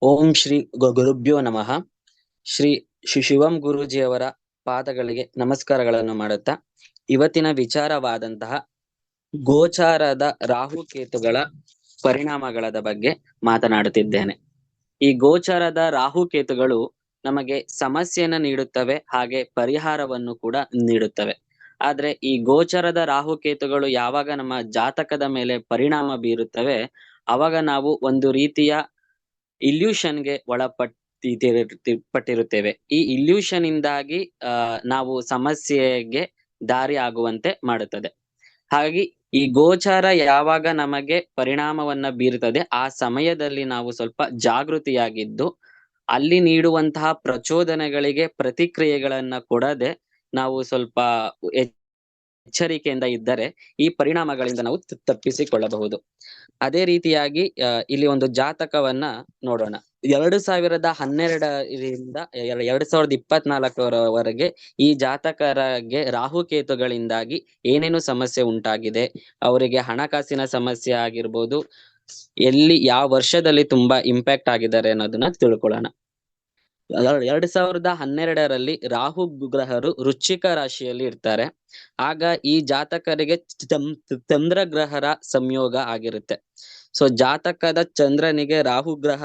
ಓಂ ಶ್ರೀ ಗುರುಭ್ಯೋ ನಮಃ. ಶ್ರೀ ಶಿವಂ ಗುರೂಜಿಯವರ ಪಾದಗಳಿಗೆ ನಮಸ್ಕಾರಗಳನ್ನು ಮಾಡುತ್ತಾ ಇವತ್ತಿನ ವಿಚಾರವಾದಂತಹ ಗೋಚಾರದ ರಾಹುಕೇತುಗಳ ಪರಿಣಾಮಗಳ ಬಗ್ಗೆ ಮಾತನಾಡುತ್ತಿದ್ದೇನೆ. ಈ ಗೋಚಾರದ ರಾಹುಕೇತುಗಳು ನಮಗೆ ಸಮಸ್ಯೆಯನ್ನು ನೀಡುತ್ತವೆ, ಹಾಗೆ ಪರಿಹಾರವನ್ನು ಕೂಡ ನೀಡುತ್ತವೆ. ಆದ್ರೆ ಈ ಗೋಚರದ ರಾಹುಕೇತುಗಳು ಯಾವಾಗ ನಮ್ಮ ಜಾತಕದ ಮೇಲೆ ಪರಿಣಾಮ ಬೀರುತ್ತವೆ, ಅವಾಗ ನಾವು ಒಂದು ರೀತಿಯ ಇಲ್ಯೂಷನ್ಗೆ ಪಟ್ಟಿರುತ್ತೇವೆ. ಈ ಇಲ್ಯೂಷನ್ ಇಂದಾಗಿ ನಾವು ಸಮಸ್ಯೆಗೆ ದಾರಿ ಆಗುವಂತೆ ಮಾಡುತ್ತದೆ. ಹಾಗಾಗಿ ಈ ಗೋಚಾರ ಯಾವಾಗ ನಮಗೆ ಪರಿಣಾಮವನ್ನ ಬೀರುತ್ತದೆ, ಆ ಸಮಯದಲ್ಲಿ ನಾವು ಸ್ವಲ್ಪ ಜಾಗೃತಿಯಾಗಿದ್ದು ಅಲ್ಲಿ ನೀಡುವಂತಹ ಪ್ರಚೋದನೆಗಳಿಗೆ ಪ್ರತಿಕ್ರಿಯೆಗಳನ್ನ ಕೊಡದೆ ನಾವು ಸ್ವಲ್ಪ ಎಚ್ಚರಿಕೆಯಿಂದ ಇದ್ದರೆ ಈ ಪರಿಣಾಮಗಳಿಂದ ನಾವು ತಪ್ಪಿಸಿಕೊಳ್ಳಬಹುದು. ಅದೇ ರೀತಿಯಾಗಿ ಇಲ್ಲಿ ಒಂದು ಜಾತಕವನ್ನ ನೋಡೋಣ. 2012ರಿಂದ 2024ವರೆಗೆ ಈ ಜಾತಕರಿಗೆ ರಾಹುಕೇತುಗಳಿಂದಾಗಿ ಏನೇನು ಸಮಸ್ಯೆ ಉಂಟಾಗಿದೆ, ಅವರಿಗೆ ಹಣಕಾಸಿನ ಸಮಸ್ಯೆ ಆಗಿರ್ಬೋದು, ಎಲ್ಲಿ ಯಾವ ವರ್ಷದಲ್ಲಿ ತುಂಬಾ ಇಂಪ್ಯಾಕ್ಟ್ ಆಗಿದ್ದಾರೆ ಅನ್ನೋದನ್ನ ತಿಳ್ಕೊಳ್ಳೋಣ. 2012ರಲ್ಲಿ ರಾಹು ಗ್ರಹರು ವೃಶ್ಚಿಕ ರಾಶಿಯಲ್ಲಿ ಇರ್ತಾರೆ. ಆಗ ಈ ಜಾತಕರಿಗೆ ಚಂದ್ರಗ್ರಹರ ಸಂಯೋಗ ಆಗಿರುತ್ತೆ. ಸೊ ಜಾತಕದ ಚಂದ್ರನಿಗೆ ರಾಹು ಗ್ರಹ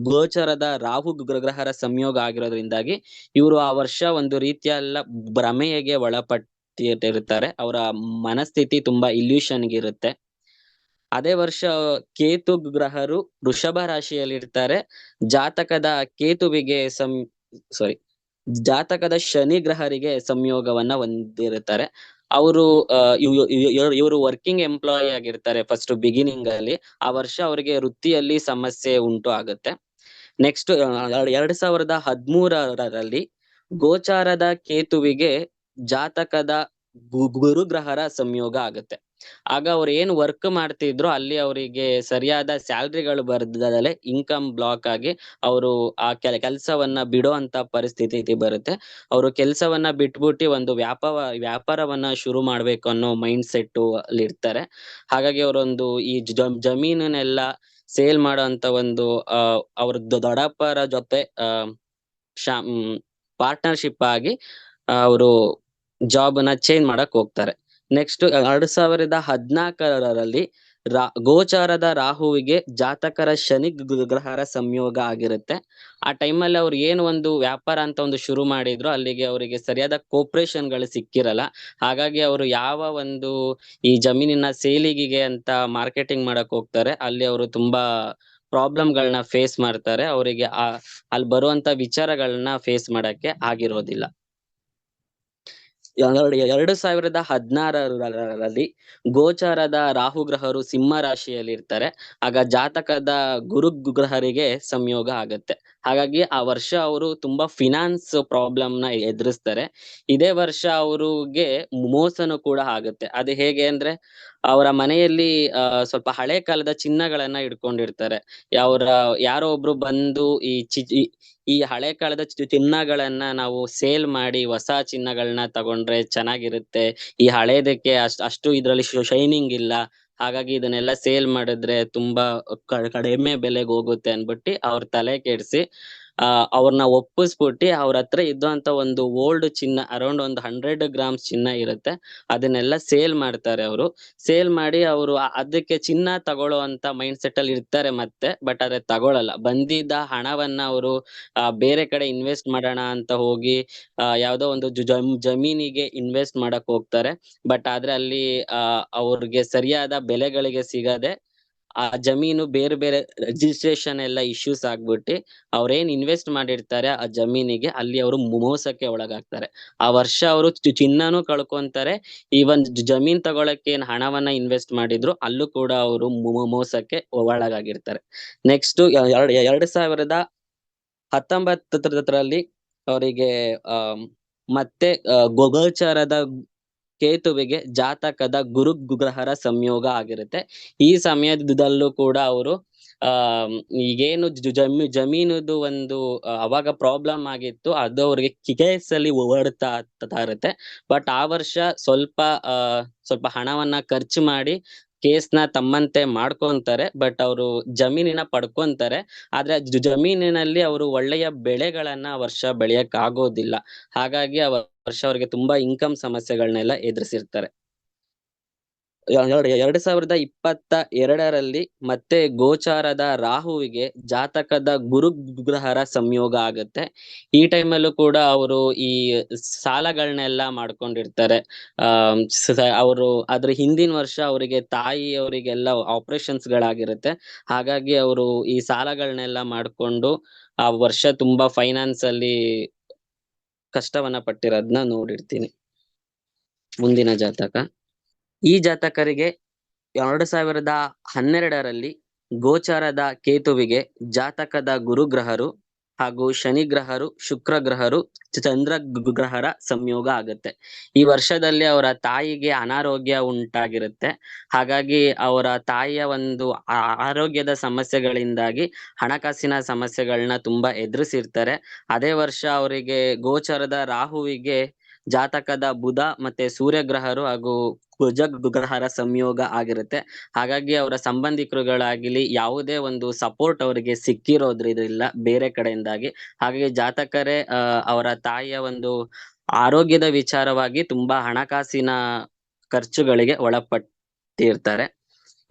ಗೋಚರದ ರಾಹು ಗ್ರಹರ ಸಂಯೋಗ ಆಗಿರೋದ್ರಿಂದಾಗಿ ಇವರು ಆ ವರ್ಷ ಒಂದು ರೀತಿಯಲ್ಲ ಭ್ರಮೆಗೆ ಒಳಪಟ್ಟಿರ್ತಾರೆ. ಅವರ ಮನಸ್ಥಿತಿ ತುಂಬಾ ಇಲ್ಯೂಷನ್ಗೆ ಇರುತ್ತೆ. ಅದೇ ವರ್ಷ ಕೇತು ಗ್ರಹರು ವೃಷಭ ರಾಶಿಯಲ್ಲಿ ಇರ್ತಾರೆ. ಜಾತಕದ ಕೇತುವಿಗೆ ಜಾತಕದ ಶನಿ ಗ್ರಹರಿಗೆ ಸಂಯೋಗವನ್ನ ಹೊಂದಿರುತ್ತಾರೆ. ಅವರು ಇವರು ವರ್ಕಿಂಗ್ ಎಂಪ್ಲಾಯಿ ಆಗಿರ್ತಾರೆ. ಫಸ್ಟ್ ಬಿಗಿನಿಂಗ್ ಅಲ್ಲಿ ಆ ವರ್ಷ ಅವರಿಗೆ ವೃತ್ತಿಯಲ್ಲಿ ಸಮಸ್ಯೆ ಉಂಟು ಆಗುತ್ತೆ. ನೆಕ್ಸ್ಟ್ 2013ರಲ್ಲಿ ಗೋಚಾರದ ಕೇತುವಿಗೆ ಜಾತಕದ ಗುರು ಗ್ರಹರ ಸಂಯೋಗ ಆಗುತ್ತೆ. ಆಗ ಅವ್ರು ಏನ್ ವರ್ಕ್ ಮಾಡ್ತಿದ್ರು ಅಲ್ಲಿ ಅವರಿಗೆ ಸರಿಯಾದ ಸ್ಯಾಲ್ರಿಗಳು ಬರ್ದಲೆ ಇನ್ಕಮ್ ಬ್ಲಾಕ್ ಆಗಿ ಅವರು ಆ ಕೆಲಸವನ್ನ ಬಿಡೋ ಅಂತ ಪರಿಸ್ಥಿತಿ ಬರುತ್ತೆ. ಅವರು ಕೆಲಸವನ್ನ ಬಿಟ್ಬಿಟ್ಟು ಒಂದು ವ್ಯಾಪಾರವನ್ನ ಶುರು ಮಾಡ್ಬೇಕು ಅನ್ನೋ ಮೈಂಡ್ ಸೆಟ್ ಅಲ್ಲಿ ಇರ್ತಾರೆ. ಹಾಗಾಗಿ ಅವರೊಂದು ಈ ಜಮೀನನ್ನೆಲ್ಲ ಸೇಲ್ ಮಾಡೋ ಅಂತ ಒಂದು ಅವ್ರ ದೊಡ್ಡಪ್ಪರ ಜೊತೆ ಪಾರ್ಟ್ನರ್ಶಿಪ್ ಆಗಿ ಅವರು ಜಾಬ್ ನ ಚೇಂಜ್ ಮಾಡಕ್ ಹೋಗ್ತಾರೆ. ನೆಕ್ಸ್ಟ್ 2014ರಲ್ಲಿ ಗೋಚಾರದ ರಾಹುವಿಗೆ ಜಾತಕರ ಶನಿ ಗ್ರಹರ ಸಂಯೋಗ ಆಗಿರುತ್ತೆ. ಆ ಟೈಮಲ್ಲಿ ಅವ್ರು ಏನು ಒಂದು ವ್ಯಾಪಾರ ಅಂತ ಒಂದು ಶುರು ಮಾಡಿದ್ರು ಅಲ್ಲಿಗೆ ಅವರಿಗೆ ಸರಿಯಾದ ಕೋಪರೇಷನ್ ಗಳು ಸಿಕ್ಕಿರಲ್ಲ. ಹಾಗಾಗಿ ಅವರು ಯಾವ ಒಂದು ಈ ಜಮೀನಿನ ಸೇಲಿಗೆ ಅಂತ ಮಾರ್ಕೆಟಿಂಗ್ ಮಾಡಕ್ ಹೋಗ್ತಾರೆ, ಅಲ್ಲಿ ಅವರು ತುಂಬಾ ಪ್ರಾಬ್ಲಮ್ಗಳನ್ನ ಫೇಸ್ ಮಾಡ್ತಾರೆ. ಅವರಿಗೆ ಅಲ್ಲಿ ಬರುವಂತ ವಿಚಾರಗಳನ್ನ ಫೇಸ್ ಮಾಡಕ್ಕೆ ಆಗಿರೋದಿಲ್ಲ. 2016ರಲ್ಲಿ ಗೋಚಾರದ ರಾಹು ಗ್ರಹರು ಸಿಂಹ ರಾಶಿಯಲ್ಲಿ ಇರ್ತಾರೆ. ಆಗ ಜಾತಕದ ಗುರು ಗ್ರಹರಿಗೆ ಸಂಯೋಗ ಆಗುತ್ತೆ. ಹಾಗಾಗಿ ಆ ವರ್ಷ ಅವರು ತುಂಬಾ ಫಿನಾನ್ಸ್ ಪ್ರಾಬ್ಲಮ್ ನ ಎದುರಿಸ್ತಾರೆ. ಇದೇ ವರ್ಷ ಅವ್ರಿಗೆ ಮೋಸನು ಕೂಡ ಆಗುತ್ತೆ. ಅದು ಹೇಗೆ ಅಂದ್ರೆ ಅವರ ಮನೆಯಲ್ಲಿ ಸ್ವಲ್ಪ ಹಳೆ ಕಾಲದ ಚಿನ್ನಗಳನ್ನ ಇಟ್ಕೊಂಡಿರ್ತಾರೆ. ಯಾರೋ ಒಬ್ರು ಬಂದು ಈ ಹಳೆ ಕಾಲದ ಚಿನ್ನಗಳನ್ನ ನಾವು ಸೇಲ್ ಮಾಡಿ ಹೊಸ ಚಿನ್ನಗಳನ್ನ ತಗೊಂಡ್ರೆ ಚೆನ್ನಾಗಿರುತ್ತೆ, ಈ ಹಳೇದಕ್ಕೆ ಅಷ್ಟು ಇದ್ರಲ್ಲಿ ಶೈನಿಂಗ್ ಇಲ್ಲ, ಹಾಗಾಗಿ ಇದನ್ನೆಲ್ಲ ಸೇಲ್ ಮಾಡಿದ್ರೆ ತುಂಬಾ ಕಡಿಮೆ ಬೆಲೆಗೆ ಹೋಗುತ್ತೆ ಅನ್ಬಿಟ್ಟು ಅವ್ರ ತಲೆ ಕೆಡ್ಸಿ ಅವ್ರನ್ನ ಒಪ್ಪಿಸ್ಬಿಟ್ಟು ಅವ್ರ ಹತ್ರ ಇದ್ದಂತ ಒಂದು ಓಲ್ಡ್ ಚಿನ್ನ ಅರೌಂಡ್ ಒಂದು 100 ಗ್ರಾಮ್ಸ್ ಚಿನ್ನ ಇರುತ್ತೆ, ಅದನ್ನೆಲ್ಲ ಸೇಲ್ ಮಾಡ್ತಾರೆ. ಅವರು ಸೇಲ್ ಮಾಡಿ ಅವರು ಅದಕ್ಕೆ ಚಿನ್ನ ತಗೊಳ್ಳೋ ಅಂತ ಮೈಂಡ್ ಸೆಟ್ ಅಲ್ಲಿ ಇರ್ತಾರೆ ಮತ್ತೆ. ಬಟ್ ಅದೇ ತಗೊಳಲ್ಲ. ಬಂದಿದ್ದ ಹಣವನ್ನ ಅವರು ಬೇರೆ ಕಡೆ ಇನ್ವೆಸ್ಟ್ ಮಾಡೋಣ ಅಂತ ಹೋಗಿ ಯಾವ್ದೋ ಒಂದು ಜಮೀನಿಗೆ ಇನ್ವೆಸ್ಟ್ ಮಾಡಕ್ ಹೋಗ್ತಾರೆ. ಬಟ್ ಆದ್ರೆ ಅಲ್ಲಿ ಅವ್ರಿಗೆ ಸರಿಯಾದ ಬೆಲೆಗಳಿಗೆ ಸಿಗದೆ ಆ ಜಮೀನು ಬೇರೆ ಬೇರೆ ರಿಜಿಸ್ಟ್ರೇಷನ್ ಎಲ್ಲ ಇಶ್ಯೂಸ್ ಆಗ್ಬಿಟ್ಟು ಅವ್ರೇನ್ ಇನ್ವೆಸ್ಟ್ ಮಾಡಿರ್ತಾರೆ ಆ ಜಮೀನಿಗೆ ಅಲ್ಲಿ ಅವರು ಮೋಸಕ್ಕೆ ಒಳಗಾಗ್ತಾರೆ. ಆ ವರ್ಷ ಅವರು ಚಿನ್ನನೂ ಕಳ್ಕೊಂತಾರೆ. ಈವನ್ ಜಮೀನ್ ತಗೊಳಕ್ಕೆ ಏನ್ ಹಣವನ್ನ ಇನ್ವೆಸ್ಟ್ ಮಾಡಿದ್ರು ಅಲ್ಲೂ ಕೂಡ ಅವರು ಮೋಸಕ್ಕೆ ಒಳಗಾಗಿರ್ತಾರೆ. ನೆಕ್ಸ್ಟ್ 2019ರಲ್ಲಿ ಅವರಿಗೆ ಮತ್ತೆ ಗೋಚರದ ಕೇತುವಿಗೆ ಜಾತಕದ ಗುರು ಗ್ರಹರ ಸಂಯೋಗ ಆಗಿರುತ್ತೆ. ಈ ಸಮಯದಲ್ಲೂ ಕೂಡ ಅವರು ಈಗೇನು ಜಮೀನುದು ಒಂದು ಅವಾಗ ಪ್ರಾಬ್ಲಮ್ ಆಗಿತ್ತು, ಅದು ಅವ್ರಿಗೆ ಕೇಸಲ್ಲಿ ಓಡ್ತಾ ಇರುತ್ತೆ. ಬಟ್ ಆ ವರ್ಷ ಸ್ವಲ್ಪ ಹಣವನ್ನ ಖರ್ಚು ಮಾಡಿ ಕೇಸ್ನ ತಮ್ಮಂತೆ ಮಾಡ್ಕೊಂತಾರೆ. ಬಟ್ ಅವರು ಜಮೀನಿನ ಪಡ್ಕೊಂತಾರೆ. ಆದ್ರೆ ಜಮೀನಿನಲ್ಲಿ ಅವರು ಒಳ್ಳೆಯ ಬೆಳೆಗಳನ್ನ ಆ ವರ್ಷ ಬೆಳೆಯಕ್ ಆಗೋದಿಲ್ಲ. ಹಾಗಾಗಿ ಆ ವರ್ಷ ಅವ್ರಿಗೆ ತುಂಬಾ ಇನ್ಕಮ್ ಸಮಸ್ಯೆಗಳನ್ನೆಲ್ಲ ಎದುರಿಸಿರ್ತಾರೆ. 2022ರಲ್ಲಿ ಮತ್ತೆ ಗೋಚಾರದ ರಾಹುವಿಗೆ ಜಾತಕದ ಗುರುಗ್ರಹರ ಸಂಯೋಗ ಆಗತ್ತೆ. ಈ ಟೈಮಲ್ಲೂ ಕೂಡ ಅವರು ಈ ಸಾಲಗಳನ್ನೆಲ್ಲ ಮಾಡ್ಕೊಂಡಿರ್ತಾರೆ. ಅವರು ಅದ್ರ ಹಿಂದಿನ ವರ್ಷ ಅವರಿಗೆ ತಾಯಿಯವರಿಗೆಲ್ಲ ಆಪರೇಷನ್ಸ್ ಗಳಾಗಿರುತ್ತೆ. ಹಾಗಾಗಿ ಅವರು ಈ ಸಾಲಗಳನ್ನೆಲ್ಲ ಮಾಡ್ಕೊಂಡು ಆ ವರ್ಷ ತುಂಬಾ ಫೈನಾನ್ಸ್ ಅಲ್ಲಿ ಕಷ್ಟವನ್ನ ಪಟ್ಟಿರೋದ್ನ ನೋಡಿರ್ತೀನಿ. ಮುಂದಿನ ಜಾತಕ. ಈ ಜಾತಕರಿಗೆ 2012ರಲ್ಲಿ ಗೋಚಾರದ ಕೇತುವಿಗೆ ಜಾತಕದ ಗುರುಗ್ರಹರು ಹಾಗೂ ಶನಿ ಗ್ರಹರು, ಶುಕ್ರ ಗ್ರಹರು, ಚಂದ್ರ ಗ್ರಹರ ಸಂಯೋಗ ಆಗುತ್ತೆ. ಈ ವರ್ಷದಲ್ಲಿ ಅವರ ತಾಯಿಗೆ ಅನಾರೋಗ್ಯ ಉಂಟಾಗಿರುತ್ತೆ. ಹಾಗಾಗಿ ಅವರ ತಾಯಿಯ ಒಂದು ಆರೋಗ್ಯದ ಸಮಸ್ಯೆಗಳಿಂದಾಗಿ ಹಣಕಾಸಿನ ಸಮಸ್ಯೆಗಳನ್ನ ತುಂಬಾ ಎದುರಿಸಿರ್ತಾರೆ. ಅದೇ ವರ್ಷ ಅವರಿಗೆ ಗೋಚರದ ರಾಹುವಿಗೆ ಜಾತಕದ ಬುಧ ಮತ್ತೆ ಸೂರ್ಯ ಗ್ರಹರು ಹಾಗೂ ಕುಜ ಗ್ರಹರ ಸಂಯೋಗ ಆಗಿರುತ್ತೆ. ಹಾಗಾಗಿ ಅವರ ಸಂಬಂಧಿಕರುಗಳಾಗ್ಲಿ ಯಾವುದೇ ಒಂದು ಸಪೋರ್ಟ್ ಅವರಿಗೆ ಸಿಕ್ಕಿರೋದ್ರಿಲ್ಲ ಬೇರೆ ಕಡೆಯಿಂದಾಗಿ. ಹಾಗಾಗಿ ಜಾತಕರೇ ಅವರ ತಾಯಿಯ ಒಂದು ಆರೋಗ್ಯದ ವಿಚಾರವಾಗಿ ತುಂಬಾ ಹಣಕಾಸಿನ ಖರ್ಚುಗಳಿಗೆ ಒಳಪಟ್ಟಿರ್ತಾರೆ.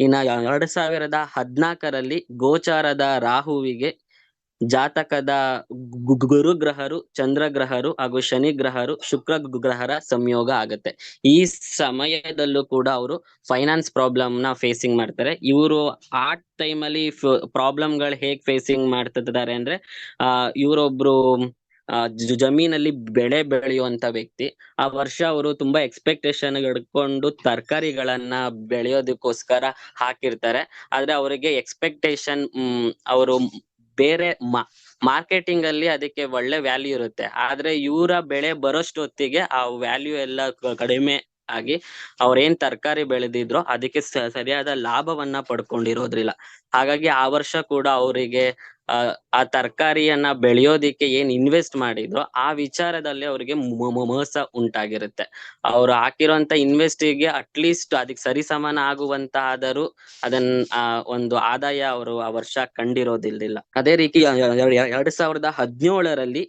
ಇನ್ನ 2014ರಲ್ಲಿ ಗೋಚಾರದ ರಾಹುವಿಗೆ ಜಾತಕದ ಗುರುಗ್ರಹರು, ಚಂದ್ರಗ್ರಹರು ಹಾಗೂ ಶನಿ ಗ್ರಹರು, ಶುಕ್ರ ಗ್ರಹರ ಸಂಯೋಗ ಆಗತ್ತೆ. ಈ ಸಮಯದಲ್ಲೂ ಕೂಡ ಅವರು ಫೈನಾನ್ಸ್ ಪ್ರಾಬ್ಲಮ್ ನ ಫೇಸಿಂಗ್ ಮಾಡ್ತಾರೆ. ಇವರು ಆ ಟೈಮಲ್ಲಿ ಪ್ರಾಬ್ಲಮ್ಗಳು ಹೇಗ್ ಫೇಸಿಂಗ್ ಮಾಡ್ತಿದ್ದಾರೆ ಅಂದ್ರೆ ಇವರೊಬ್ರು ಜಮೀನಲ್ಲಿ ಬೆಳೆ ಬೆಳೆಯುವಂತ ವ್ಯಕ್ತಿ. ಆ ವರ್ಷ ಅವರು ತುಂಬಾ ಎಕ್ಸ್ಪೆಕ್ಟೇಷನ್ ಇಟ್ಕೊಂಡು ತರಕಾರಿಗಳನ್ನ ಬೆಳೆಯೋದಕ್ಕೋಸ್ಕರ ಹಾಕಿರ್ತಾರೆ. ಆದ್ರೆ ಅವರಿಗೆ ಎಕ್ಸ್ಪೆಕ್ಟೇಷನ್ ಅವರು ಬೇರೆ ಮಾರ್ಕೆಟಿಂಗ್ ಅಲ್ಲಿ ಅದಕ್ಕೆ ಒಳ್ಳೆ ವ್ಯಾಲ್ಯೂ ಇರುತ್ತೆ. ಆದ್ರೆ ಇವರ ಬೆಳೆ ಬರೋಷ್ಟೊತ್ತಿಗೆ ಆ ವ್ಯಾಲ್ಯೂ ಎಲ್ಲ ಕಡಿಮೆ ಆಗಿ ಅವ್ರೇನ್ ತರಕಾರಿ ಬೆಳೆದಿದ್ರೋ ಅದಕ್ಕೆ ಸರಿಯಾದ ಲಾಭವನ್ನ ಪಡ್ಕೊಂಡಿರೋದ್ರಿಲ್ಲ. ಹಾಗಾಗಿ ಆ ವರ್ಷ ಕೂಡ ಅವರಿಗೆ ಆ ತರಕಾರಿಯನ್ನ ಬೆಳೆಯೋದಿಕ್ಕೆ ಏನ್ ಇನ್ವೆಸ್ಟ್ ಮಾಡಿದ್ರೋ ಆ ವಿಚಾರದಲ್ಲಿ ಅವರಿಗೆ ಮೋಸ ಉಂಟಾಗಿರುತ್ತೆ. ಅವ್ರು ಹಾಕಿರುವಂತ ಇನ್ವೆಸ್ಟಿಗೆ ಅಟ್ಲೀಸ್ಟ್ ಅದಕ್ಕೆ ಸರಿಸಮಾನ ಆಗುವಂತಾದರೂ ಅದನ್ನ ಒಂದು ಆದಾಯ ಅವರು ಆ ವರ್ಷ ಕಂಡಿರೋದಿಲ್ಲ. ಅದೇ ರೀತಿ 2017ರಲ್ಲಿ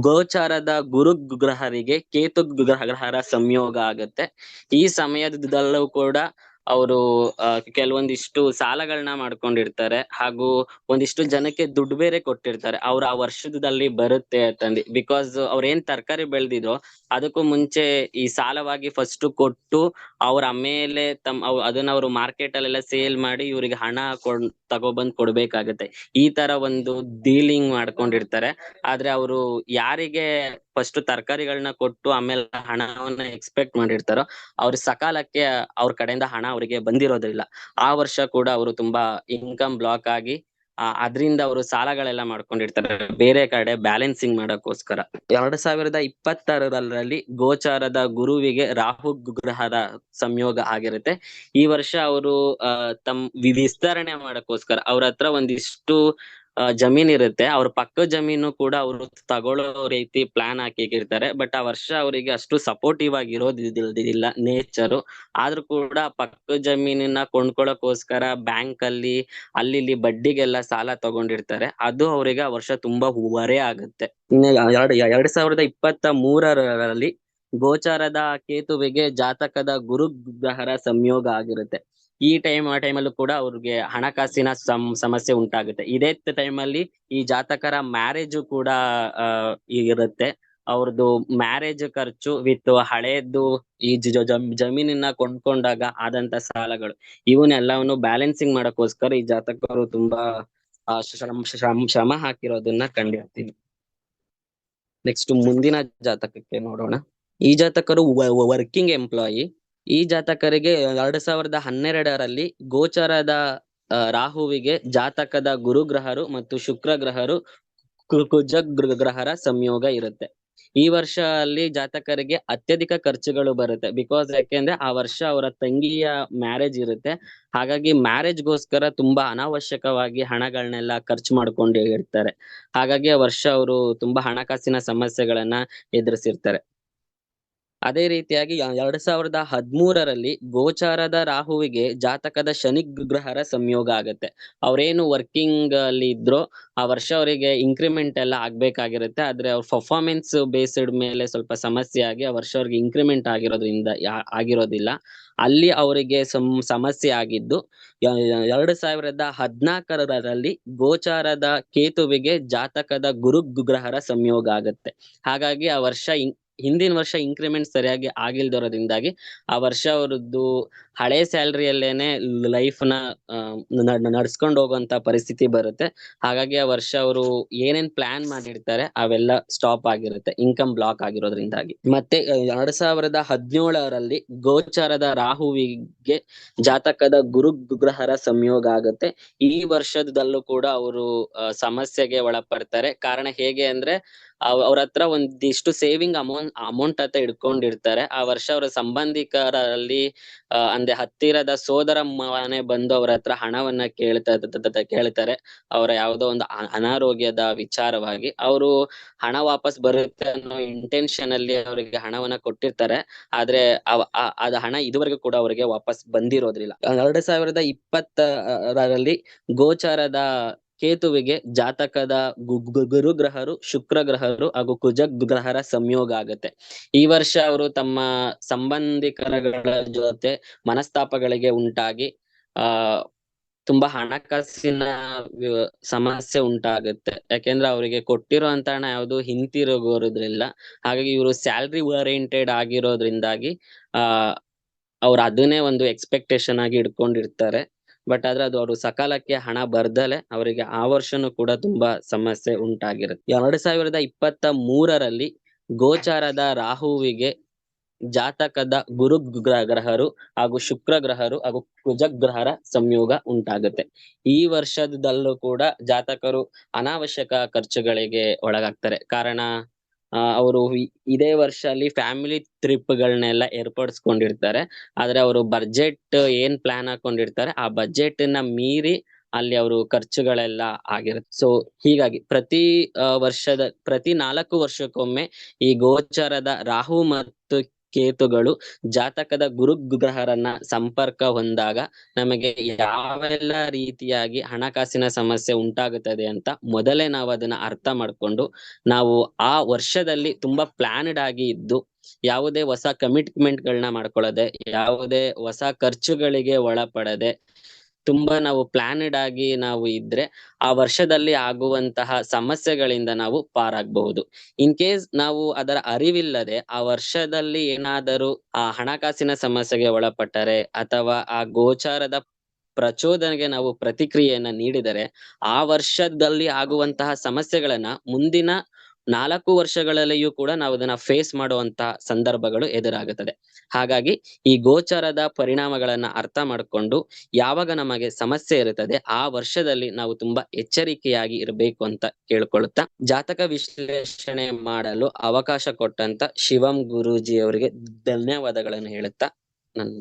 ಗೋಚಾರದ ಗುರು ಗ್ರಹರಿಗೆ ಕೇತು ಗ್ರಹರ ಸಂಯೋಗ ಆಗತ್ತೆ. ಈ ಸಮಯದಲ್ಲೂ ಕೂಡ ಅವರು ಕೆಲವೊಂದಿಷ್ಟು ಸಾಲಗಳನ್ನ ಮಾಡ್ಕೊಂಡಿರ್ತಾರೆ ಹಾಗೂ ಒಂದಿಷ್ಟು ಜನಕ್ಕೆ ದುಡ್ಡು ಬೇರೆ ಕೊಟ್ಟಿರ್ತಾರೆ. ಅವ್ರು ಆ ವರ್ಷದಲ್ಲಿ ಬರುತ್ತೆ ಅಂತಂದು. ಬಿಕಾಸ್ ಅವ್ರ ಏನ್ ತರಕಾರಿ ಬೆಳೆದಿದ್ರು ಅದಕ್ಕೂ ಮುಂಚೆ ಈ ಸಾಲವಾಗಿ ಫಸ್ಟ್ ಕೊಟ್ಟು ಅವ್ರ ಆಮೇಲೆ ಅದನ್ನ ಅವರು ಮಾರ್ಕೆಟ್ ಅಲ್ಲೆಲ್ಲ ಸೇಲ್ ಮಾಡಿ ಇವ್ರಿಗೆ ಹಣ ತಗೊಬಂದ್ ಕೊಡ್ಬೇಕಾಗತ್ತೆ. ಈ ತರ ಒಂದು ಡೀಲಿಂಗ್ ಮಾಡ್ಕೊಂಡಿರ್ತಾರೆ. ಆದ್ರೆ ಅವರು ಯಾರಿಗೆ ಫಸ್ಟ್ ತರಕಾರಿಗಳನ್ನ ಕೊಟ್ಟು ಆಮೇಲೆ ಹಣವನ್ನ ಎಕ್ಸ್ಪೆಕ್ಟ್ ಮಾಡಿರ್ತಾರೋ ಅವ್ರ ಸಕಾಲಕ್ಕೆ ಅವ್ರ ಕಡೆಯಿಂದ ಹಣ ಅವರಿಗೆ ಬಂದಿರೋದಿಲ್ಲ. ಆ ವರ್ಷ ಕೂಡ ಅವರು ತುಂಬಾ ಇನ್ಕಮ್ ಬ್ಲಾಕ್ ಆಗಿ ಅದ್ರಿಂದ ಅವರು ಸಾಲಗಳೆಲ್ಲ ಮಾಡ್ಕೊಂಡಿರ್ತಾರೆ ಬೇರೆ ಕಡೆ ಬ್ಯಾಲೆನ್ಸಿಂಗ್ ಮಾಡಕ್ಕೋಸ್ಕರ. 2026ರಲ್ಲಿ ಗೋಚಾರದ ಗುರುವಿಗೆ ರಾಹು ಗ್ರಹದ ಸಂಯೋಗ ಆಗಿರುತ್ತೆ. ಈ ವರ್ಷ ಅವರು ವಿಸ್ತರಣೆ ಮಾಡಕ್ಕೋಸ್ಕರ ಅವ್ರ ಹತ್ರ ಒಂದಿಷ್ಟು ಜಮೀನ್ ಇರುತ್ತೆ. ಅವ್ರ ಪಕ್ಕ ಜಮೀನು ಕೂಡ ಅವರು ತಗೊಳ್ಳೋ ರೀತಿ ಪ್ಲಾನ್ ಹಾಕಿರ್ತಾರೆ. ಬಟ್ ಆ ವರ್ಷ ಅವರಿಗೆ ಅಷ್ಟು ಸಪೋರ್ಟಿವ್ ಆಗಿ ಇರೋದಿಲ್ಲ ನೇಚರ್. ಆದ್ರೂ ಕೂಡ ಪಕ್ಕ ಜಮೀನನ್ನ ಕೊಂಡ್ಕೊಳಕ್ಕೋಸ್ಕರ ಬ್ಯಾಂಕ್ ಅಲ್ಲಿ ಇಲ್ಲಿ ಬಡ್ಡಿಗೆಲ್ಲ ಸಾಲ ತಗೊಂಡಿರ್ತಾರೆ. ಅದು ಅವರಿಗೆ ಆ ವರ್ಷ ತುಂಬಾ ಹೊರೆ ಆಗುತ್ತೆ. ಇನ್ನು 2023ರಲ್ಲಿ ಗೋಚಾರದ ಕೇತುವಿಗೆ ಜಾತಕದ ಗುರು ಗ್ರಹರ ಸಂಯೋಗ ಆಗಿರುತ್ತೆ. ಆ ಟೈಮಲ್ಲೂ ಕೂಡ ಅವ್ರಿಗೆ ಹಣಕಾಸಿನ ಸಮಸ್ಯೆ ಉಂಟಾಗುತ್ತೆ. ಇದೇ ಟೈಮಲ್ಲಿ ಈ ಜಾತಕರ ಮ್ಯಾರೇಜ್ ಕೂಡ ಇರುತ್ತೆ. ಅವ್ರದ್ದು ಮ್ಯಾರೇಜ್ ಖರ್ಚು ವಿತ್ ಹಳೇದು ಈ ಜಮೀನನ್ನ ಕೊಂಡ್ಕೊಂಡಾಗ ಆದಂತ ಸಾಲಗಳು ಇವನ್ನೆಲ್ಲವನ್ನು ಬ್ಯಾಲೆನ್ಸಿಂಗ್ ಮಾಡಕ್ಕೋಸ್ಕರ ಈ ಜಾತಕರು ತುಂಬಾ ಶ್ರಮ ಹಾಕಿರೋದನ್ನ ಕಂಡಿರ್ತೀವಿ. ನೆಕ್ಸ್ಟ್ ಮುಂದಿನ ಜಾತಕಕ್ಕೆ ನೋಡೋಣ. ಈ ಜಾತಕರು ವರ್ಕಿಂಗ್ ಎಂಪ್ಲಾಯಿ. ಈ ಜಾತಕರಿಗೆ 2012ರಲ್ಲಿ ಗೋಚರದ ರಾಹುವಿಗೆ ಜಾತಕದ ಗುರುಗ್ರಹರು ಮತ್ತು ಶುಕ್ರ ಗ್ರಹರು, ಕುಜ ಗ್ರಹರ ಸಂಯೋಗ ಇರುತ್ತೆ. ಈ ವರ್ಷ ಅಲ್ಲಿ ಜಾತಕರಿಗೆ ಅತ್ಯಧಿಕ ಖರ್ಚುಗಳು ಬರುತ್ತೆ. ಬಿಕಾಸ್ ಯಾಕೆಂದ್ರೆ ಆ ವರ್ಷ ಅವರ ತಂಗಿಯ ಮ್ಯಾರೇಜ್ ಇರುತ್ತೆ. ಹಾಗಾಗಿ ಮ್ಯಾರೇಜ್ಗೋಸ್ಕರ ತುಂಬಾ ಅನಾವಶ್ಯಕವಾಗಿ ಹಣಗಳನ್ನೆಲ್ಲ ಖರ್ಚು ಮಾಡ್ಕೊಂಡು ಇರ್ತಾರೆ. ಹಾಗಾಗಿ ಆ ವರ್ಷ ಅವರು ತುಂಬಾ ಹಣಕಾಸಿನ ಸಮಸ್ಯೆಗಳನ್ನ ಎದುರಿಸಿರ್ತಾರೆ. ಅದೇ ರೀತಿಯಾಗಿ 2013ರಲ್ಲಿ ಗೋಚಾರದ ರಾಹುವಿಗೆ ಜಾತಕದ ಶನಿ ಗ್ರಹರ ಸಂಯೋಗ ಆಗತ್ತೆ. ಅವ್ರೇನು ವರ್ಕಿಂಗ್ ಅಲ್ಲಿ ಇದ್ರೋ ಆ ವರ್ಷ ಅವರಿಗೆ ಇನ್ಕ್ರಿಮೆಂಟ್ ಎಲ್ಲ ಆಗ್ಬೇಕಾಗಿರುತ್ತೆ. ಆದ್ರೆ ಅವ್ರ ಪರ್ಫಾರ್ಮೆನ್ಸ್ ಬೇಸ್ಡ್ ಮೇಲೆ ಸ್ವಲ್ಪ ಸಮಸ್ಯೆ ಆಗಿ ಆ ವರ್ಷ ಅವ್ರಿಗೆ ಇನ್ಕ್ರಿಮೆಂಟ್ ಆಗಿರೋದಿಲ್ಲ. ಅಲ್ಲಿ ಅವರಿಗೆ ಸಮಸ್ಯೆ ಆಗಿದ್ದು 2014ರಲ್ಲಿ ಗೋಚಾರದ ಕೇತುವಿಗೆ ಜಾತಕದ ಗುರು ಗ್ರಹರ ಸಂಯೋಗ ಆಗತ್ತೆ. ಹಾಗಾಗಿ ಆ ವರ್ಷ ಹಿಂದಿನ ವರ್ಷ ಇನ್ಕ್ರಿಮೆಂಟ್ ಸರಿಯಾಗಿ ಆಗಿಲ್ದಿರೋದ್ರಿಂದಾಗಿ ಆ ವರ್ಷ ಅವರದ್ದು ಹಳೆ ಸ್ಯಾಲರಿಯಲ್ಲೇನೆ ಲೈಫ್ ನ ನಡ್ಸ್ಕೊಂಡು ಹೋಗುವಂತ ಪರಿಸ್ಥಿತಿ ಬರುತ್ತೆ. ಹಾಗಾಗಿ ಆ ವರ್ಷ ಅವರು ಏನೇನ್ ಪ್ಲಾನ್ ಮಾಡಿರ್ತಾರೆ ಅವೆಲ್ಲ ಸ್ಟಾಪ್ ಆಗಿರುತ್ತೆ, ಇನ್ಕಮ್ ಬ್ಲಾಕ್ ಆಗಿರೋದ್ರಿಂದಾಗಿ. ಮತ್ತೆ 2017ರಲ್ಲಿ ಗೋಚಾರದ ರಾಹುವಿಗೆ ಜಾತಕದ ಗುರು ಗ್ರಹರ ಸಂಯೋಗ ಆಗುತ್ತೆ. ಈ ವರ್ಷದಲ್ಲೂ ಕೂಡ ಅವರು ಸಮಸ್ಯೆಗೆ ಒಳಪಡ್ತಾರೆ. ಕಾರಣ ಹೇಗೆ ಅಂದ್ರೆ ಅವ್ರ ಹತ್ರ ಒಂದಿಷ್ಟು ಸೇವಿಂಗ್ ಅಮೌಂಟ್ ಅಂತ ಇಟ್ಕೊಂಡಿರ್ತಾರೆ. ಆ ವರ್ಷ ಅವರ ಸಂಬಂಧಿಕರಲ್ಲಿ ಅಂದ್ರೆ ಹತ್ತಿರದ ಸೋದರ ಮಾವನೇ ಬಂದು ಅವ್ರ ಹತ್ರ ಹಣವನ್ನ ಕೇಳ್ತಾರೆ. ಅವರ ಯಾವುದೋ ಒಂದು ಅನಾರೋಗ್ಯದ ವಿಚಾರವಾಗಿ ಅವರು ಹಣ ವಾಪಸ್ ಬರುತ್ತೆ ಅನ್ನೋ ಇಂಟೆನ್ಷನ್ ಅಲ್ಲಿ ಅವರಿಗೆ ಹಣವನ್ನ ಕೊಟ್ಟಿರ್ತಾರೆ. ಆದ್ರೆ ಅದ ಹಣ ಇದುವರೆಗೂ ಕೂಡ ಅವರಿಗೆ ವಾಪಸ್ ಬಂದಿರೋದ್ರಿಲ್ಲ. 2020ರಲ್ಲಿ ಗೋಚಾರದ ಕೇತುವಿಗೆ ಜಾತಕದ ಗುರು ಗ್ರಹರು, ಶುಕ್ರ ಗ್ರಹರು ಹಾಗೂ ಕುಜ ಗ್ರಹರ ಸಂಯೋಗ ಆಗತ್ತೆ. ಈ ವರ್ಷ ಅವರು ತಮ್ಮ ಸಂಬಂಧಿಕರಗಳ ಜೊತೆ ಮನಸ್ತಾಪಗಳಿಗೆ ಉಂಟಾಗಿ ಆ ತುಂಬಾ ಹಣಕಾಸಿನ ಸಮಸ್ಯೆ ಉಂಟಾಗುತ್ತೆ. ಯಾಕೆಂದ್ರೆ ಅವರಿಗೆ ಕೊಟ್ಟಿರುವಂತ ಹಣ ಯಾವುದು ಹಿಂತಿರುಗೋದ್ರಿಲ್ಲ. ಹಾಗಾಗಿ ಇವರು ಸ್ಯಾಲ್ರಿ ಓರಿಯೆಂಟೆಡ್ ಆಗಿರೋದ್ರಿಂದಾಗಿ ಆ ಅವ್ರು ಅದನ್ನೇ ಒಂದು ಎಕ್ಸ್ಪೆಕ್ಟೇಷನ್ ಆಗಿ ಇಟ್ಕೊಂಡಿರ್ತಾರೆ. ಬಟ್ ಆದ್ರೆ ಅದು ಅವರು ಸಕಾಲಕ್ಕೆ ಹಣ ಬರ್ದಲೆ ಅವರಿಗೆ ಆ ವರ್ಷನೂ ಕೂಡ ತುಂಬಾ ಸಮಸ್ಯೆ ಉಂಟಾಗಿರುತ್ತೆ. 2023ರಲ್ಲಿ ಗೋಚಾರದ ರಾಹುವಿಗೆ ಜಾತಕದ ಗುರು ಗ್ರಹರು ಹಾಗೂ ಶುಕ್ರ ಗ್ರಹರು ಹಾಗೂ ಕುಜ ಗ್ರಹರ ಸಂಯೋಗ ಉಂಟಾಗುತ್ತೆ. ಈ ವರ್ಷದಲ್ಲೂ ಕೂಡ ಜಾತಕರು ಅನಾವಶ್ಯಕ ಖರ್ಚುಗಳಿಗೆ ಒಳಗಾಗ್ತಾರೆ. ಕಾರಣ ಅವರು ಇದೇ ವರ್ಷ ಅಲ್ಲಿ ಫ್ಯಾಮಿಲಿ ಟ್ರಿಪ್ಗಳನ್ನೆಲ್ಲ ಏರ್ಪಡಿಸ್ಕೊಂಡಿರ್ತಾರೆ. ಆದ್ರೆ ಅವರು ಬಜೆಟ್ ಏನ್ ಪ್ಲಾನ್ ಹಾಕೊಂಡಿರ್ತಾರೆ ಆ ಬಜೆಟ್ ನ ಮೀರಿ ಅಲ್ಲಿ ಅವರು ಖರ್ಚುಗಳೆಲ್ಲ ಆಗಿರುತ್ತೆ. ಸೊ ಹೀಗಾಗಿ ಪ್ರತಿ 4 ವರ್ಷಕ್ಕೊಮ್ಮೆ ಈ ಗೋಚರದ ರಾಹು ಮತ್ತು ಕೇತುಗಳು ಜಾತಕದ ಗುರು ಗ್ರಹರನ್ನ ಸಂಪರ್ಕ ಹೊಂದಾಗ ನಮಗೆ ಯಾವೆಲ್ಲ ರೀತಿಯಾಗಿ ಹಣಕಾಸಿನ ಸಮಸ್ಯೆ ಉಂಟಾಗುತ್ತದೆ ಅಂತ ಮೊದಲೇ ನಾವು ಅದನ್ನ ಅರ್ಥ ಮಾಡ್ಕೊಂಡು ನಾವು ಆ ವರ್ಷದಲ್ಲಿ ತುಂಬಾ ಪ್ಲಾನ್ಡ್ ಆಗಿ ಇದ್ದು ಯಾವುದೇ ಹೊಸ ಕಮಿಟ್ಮೆಂಟ್ ಗಳನ್ನ ಮಾಡ್ಕೊಳ್ಳದೆ, ಯಾವುದೇ ಹೊಸ ಖರ್ಚುಗಳಿಗೆ ಒಳಪಡದೆ ತುಂಬಾ ನಾವು ಪ್ಲಾನ್ಡ್ ಆಗಿ ನಾವು ಇದ್ರೆ ಆ ವರ್ಷದಲ್ಲಿ ಆಗುವಂತಹ ಸಮಸ್ಯೆಗಳಿಂದ ನಾವು ಪಾರಾಗಬಹುದು. ಇನ್ ಕೇಸ್ ನಾವು ಅದರ ಅರಿವಿಲ್ಲದೆ ಆ ವರ್ಷದಲ್ಲಿ ಏನಾದರೂ ಆ ಹಣಕಾಸಿನ ಸಮಸ್ಯೆಗೆ ಒಳಪಟ್ಟರೆ ಅಥವಾ ಆ ಗೋಚಾರದ ಪ್ರಚೋದನೆಗೆ ನಾವು ಪ್ರತಿಕ್ರಿಯೆಯನ್ನ ನೀಡಿದರೆ ಆ ವರ್ಷದಲ್ಲಿ ಆಗುವಂತಹ ಸಮಸ್ಯೆಗಳನ್ನ ಮುಂದಿನ 4 ವರ್ಷಗಳಲ್ಲಿಯೂ ಕೂಡ ನಾವು ಅದನ್ನ ಫೇಸ್ ಮಾಡುವಂತಹ ಸಂದರ್ಭಗಳು ಎದುರಾಗುತ್ತದೆ. ಹಾಗಾಗಿ ಈ ಗೋಚರದ ಪರಿಣಾಮಗಳನ್ನ ಅರ್ಥ ಮಾಡ್ಕೊಂಡು ಯಾವಾಗ ನಮಗೆ ಸಮಸ್ಯೆ ಇರುತ್ತದೆ ಆ ವರ್ಷದಲ್ಲಿ ನಾವು ತುಂಬಾ ಎಚ್ಚರಿಕೆಯಾಗಿ ಇರಬೇಕು ಅಂತ ಕೇಳ್ಕೊಳ್ಳುತ್ತಾ ಜಾತಕ ವಿಶ್ಲೇಷಣೆ ಮಾಡಲು ಅವಕಾಶ ಕೊಟ್ಟಂತ ಶಿವಂ ಗುರೂಜಿ ಅವರಿಗೆ ಧನ್ಯವಾದಗಳನ್ನು ಹೇಳುತ್ತಾ ನನ್ನ